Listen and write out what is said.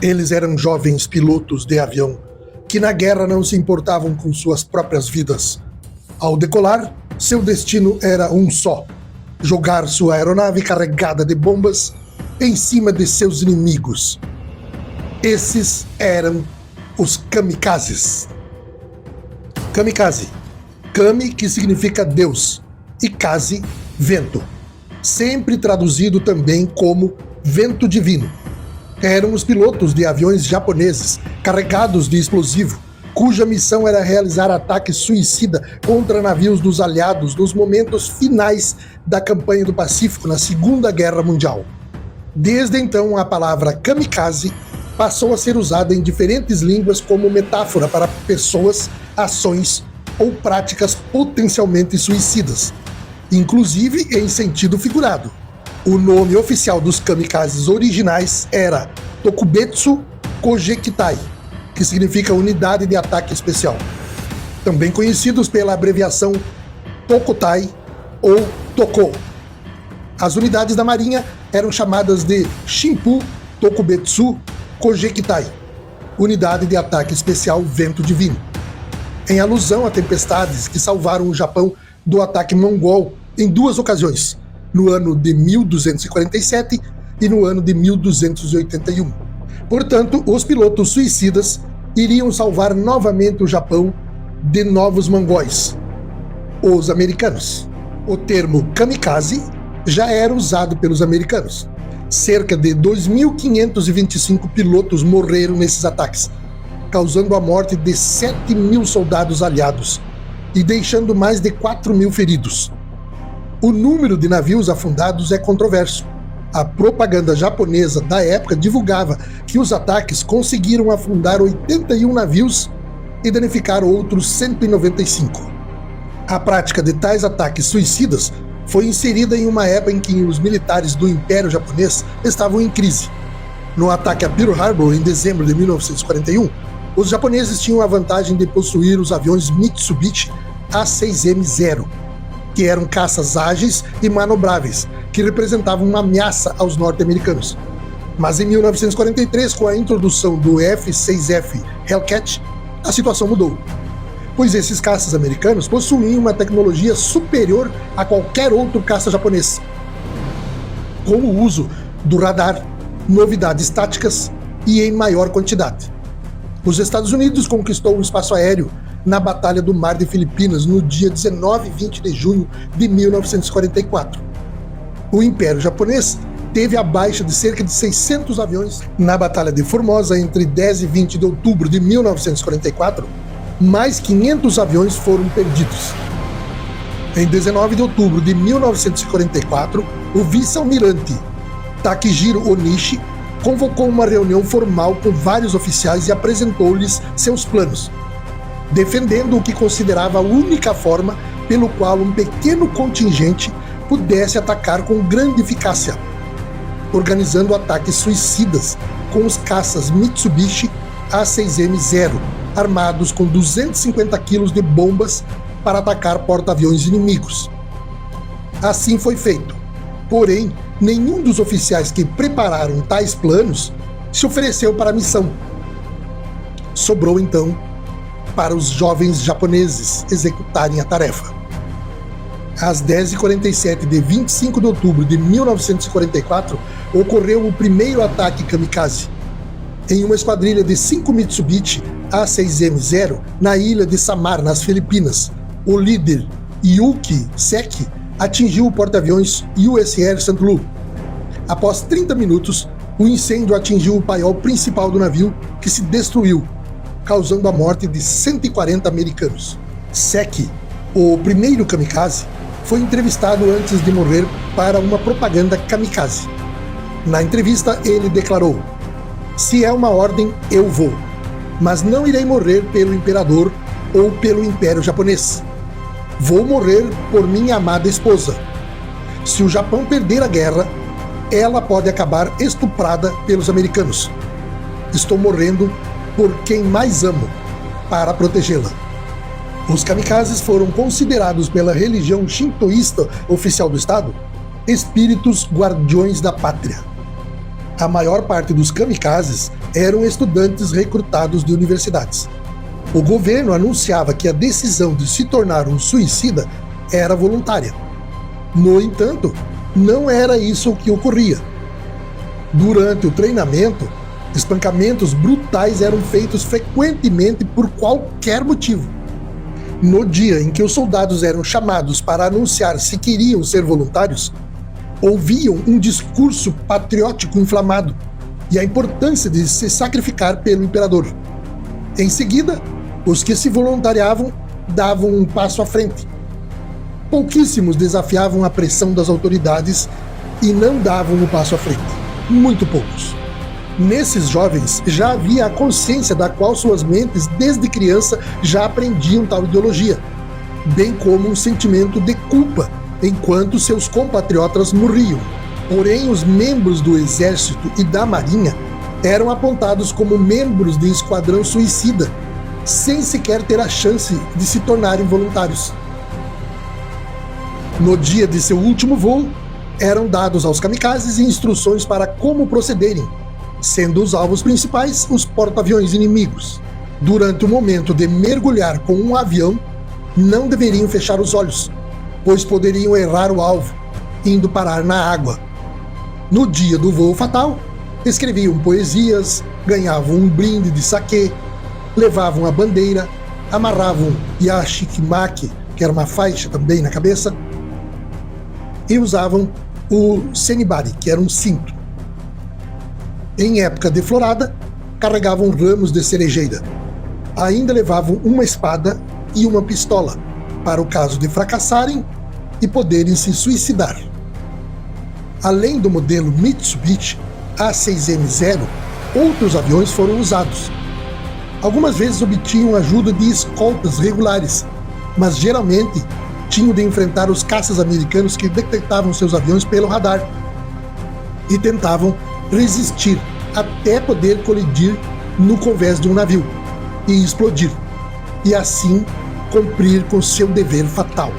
Eles eram jovens pilotos de avião que na guerra não se importavam com suas próprias vidas. Ao decolar, seu destino era um só: jogar sua aeronave carregada de bombas em cima de seus inimigos. Esses eram os kamikazes. Kamikaze. Kami, que significa Deus, e kaze, vento. Sempre traduzido também como vento divino. Eram os pilotos de aviões japoneses carregados de explosivo, cuja missão era realizar ataque suicida contra navios dos aliados nos momentos finais da campanha do Pacífico na Segunda Guerra Mundial. Desde então, a palavra kamikaze passou a ser usada em diferentes línguas como metáfora para pessoas, ações ou práticas potencialmente suicidas, inclusive em sentido figurado. O nome oficial dos kamikazes originais era Tokubetsu Kojekitai, que significa Unidade de Ataque Especial, também conhecidos pela abreviação Tokotai ou Toko. As unidades da Marinha eram chamadas de Shimpu Tokubetsu Kojekitai, Unidade de Ataque Especial Vento Divino, em alusão a tempestades que salvaram o Japão do ataque mongol em duas ocasiões, no ano de 1247 e no ano de 1281. Portanto, os pilotos suicidas iriam salvar novamente o Japão de novos mongóis, os americanos. O termo kamikaze já era usado pelos americanos. Cerca de 2.525 pilotos morreram nesses ataques, causando a morte de 7.000 soldados aliados e deixando mais de 4.000 feridos. O número de navios afundados é controverso. A propaganda japonesa da época divulgava que os ataques conseguiram afundar 81 navios e danificar outros 195. A prática de tais ataques suicidas foi inserida em uma época em que os militares do Império Japonês estavam em crise. No ataque a Pearl Harbor em dezembro de 1941, os japoneses tinham a vantagem de possuir os aviões Mitsubishi A6M0, que eram caças ágeis e manobráveis, que representavam uma ameaça aos norte-americanos. Mas em 1943, com a introdução do F-6F Hellcat, a situação mudou, pois esses caças americanos possuíam uma tecnologia superior a qualquer outro caça japonês, com o uso do radar, novidades táticas e em maior quantidade. Os Estados Unidos conquistou o espaço aéreo na Batalha do Mar de Filipinas no dia 19 e 20 de junho de 1944. O Império Japonês teve a baixa de cerca de 600 aviões na Batalha de Formosa entre 10 e 20 de outubro de 1944. Mais 500 aviões foram perdidos. Em 19 de outubro de 1944, o vice-almirante Takijiro Onishi convocou uma reunião formal com vários oficiais e apresentou-lhes seus planos, defendendo o que considerava a única forma pelo qual um pequeno contingente pudesse atacar com grande eficácia, organizando ataques suicidas com os caças Mitsubishi A6M0, armados com 250 quilos de bombas para atacar porta-aviões inimigos. Assim foi feito. Porém, nenhum dos oficiais que prepararam tais planos se ofereceu para a missão. Sobrou então para os jovens japoneses executarem a tarefa. Às 10h47 de 25 de outubro de 1944, ocorreu o primeiro ataque kamikaze em uma esquadrilha de 5 Mitsubishi A6M0 na ilha de Samar, nas Filipinas. O líder, Yuki Seki, atingiu o porta-aviões USR St. Louis. Após 30 minutos, o incêndio atingiu o paiol principal do navio, que se destruiu, causando a morte de 140 americanos. Seki, o primeiro kamikaze, foi entrevistado antes de morrer para uma propaganda kamikaze. Na entrevista, ele declarou: "Se é uma ordem, eu vou, mas não irei morrer pelo imperador ou pelo Império Japonês. Vou morrer por minha amada esposa. Se o Japão perder a guerra, ela pode acabar estuprada pelos americanos. Estou morrendo por quem mais amo, para protegê-la." Os kamikazes foram considerados pela religião shintoísta oficial do Estado espíritos guardiões da pátria. A maior parte dos kamikazes eram estudantes recrutados de universidades. O governo anunciava que a decisão de se tornar um suicida era voluntária. No entanto, não era isso o que ocorria. Durante o treinamento, espancamentos brutais eram feitos frequentemente por qualquer motivo. No dia em que os soldados eram chamados para anunciar se queriam ser voluntários, ouviam um discurso patriótico inflamado e a importância de se sacrificar pelo imperador. Em seguida, os que se voluntariavam davam um passo à frente. Pouquíssimos desafiavam a pressão das autoridades e não davam um passo à frente. Muito poucos. Nesses jovens já havia a consciência da qual suas mentes desde criança já aprendiam tal ideologia, bem como um sentimento de culpa enquanto seus compatriotas morriam. Porém, os membros do exército e da marinha eram apontados como membros de esquadrão suicida, sem sequer ter a chance de se tornarem voluntários. No dia de seu último voo, eram dados aos kamikazes instruções para como procederem, sendo os alvos principais os porta-aviões inimigos. Durante o momento de mergulhar com um avião, não deveriam fechar os olhos, pois poderiam errar o alvo, indo parar na água. No dia do voo fatal, escreviam poesias, ganhavam um brinde de saquê, levavam a bandeira, amarravam yashikimaki, que era uma faixa também na cabeça, e usavam o senibari, que era um cinto. Em época de florada, carregavam ramos de cerejeira. Ainda levavam uma espada e uma pistola, para o caso de fracassarem e poderem se suicidar. Além do modelo Mitsubishi A6M0, outros aviões foram usados. Algumas vezes obtinham ajuda de escoltas regulares, mas geralmente tinham de enfrentar os caças americanos que detectavam seus aviões pelo radar e tentavam resistir até poder colidir no convés de um navio e explodir, e assim cumprir com seu dever fatal.